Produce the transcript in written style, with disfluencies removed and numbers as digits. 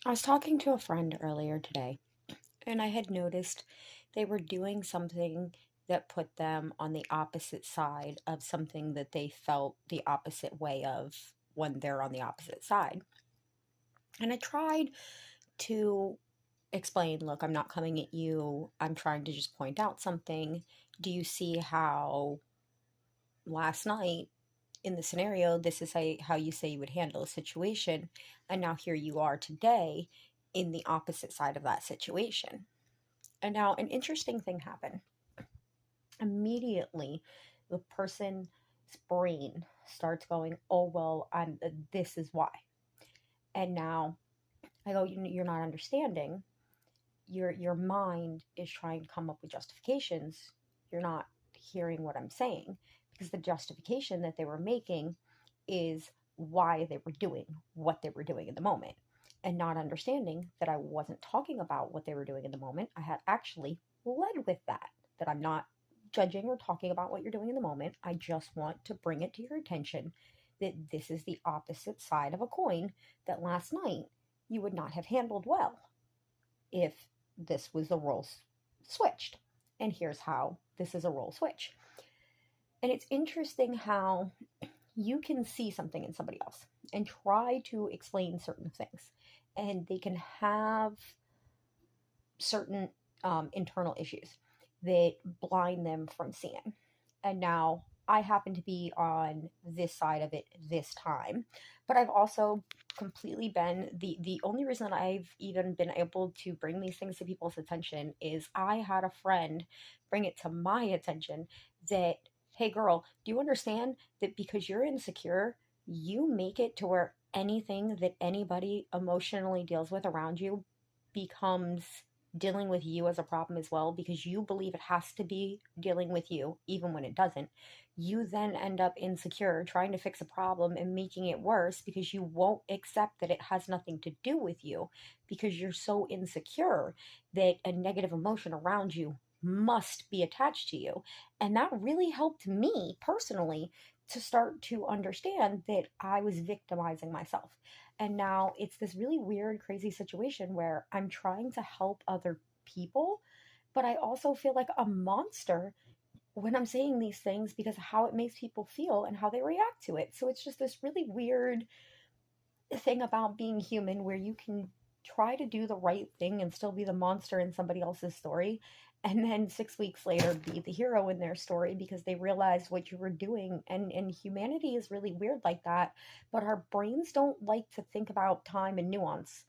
I was talking to a friend earlier today, and I had noticed they were doing something that put them on the opposite side of something that they felt the opposite way of when they're on the opposite side. And I tried to explain, look, I'm not coming at you. I'm trying to just point out something. Do you see how last night in the scenario, this is how you say you would handle a situation, and now here you are today in the opposite side of that situation. And now an interesting thing happened. Immediately, the person's brain starts going, "Oh well, I'm this is why." And now I go, "You're not understanding. Your mind is trying to come up with justifications. You're not hearing what I'm saying, because the justification that they were making is why they were doing what they were doing in the moment, and not understanding that I wasn't talking about what they were doing in the moment. I had actually led with that I'm not judging or talking about what you're doing in the moment. I just want to bring it to your attention that this is the opposite side of a coin that last night you would not have handled well if this was the roles switched. And here's how this is a role switch." And it's interesting how you can see something in somebody else and try to explain certain things, and they can have certain internal issues that blind them from seeing. And now I happen to be on this side of it this time, but I've also completely been the only reason I've even been able to bring these things to people's attention is I had a friend bring it to my attention that, hey girl, do you understand that because you're insecure, you make it to where anything that anybody emotionally deals with around you becomes dealing with you as a problem as well, because you believe it has to be dealing with you even when it doesn't. You then end up insecure trying to fix a problem and making it worse because you won't accept that it has nothing to do with you, because you're so insecure that a negative emotion around you must be attached to you. And that really helped me personally to start to understand that I was victimizing myself. And now it's this really weird, crazy situation where I'm trying to help other people, but I also feel like a monster when I'm saying these things because of how it makes people feel and how they react to it. So it's just this really weird thing about being human where you can try to do the right thing and still be the monster in somebody else's story, and then 6 weeks later be the hero in their story because they realized what you were doing. And humanity is really weird like that, but our brains don't like to think about time and nuance.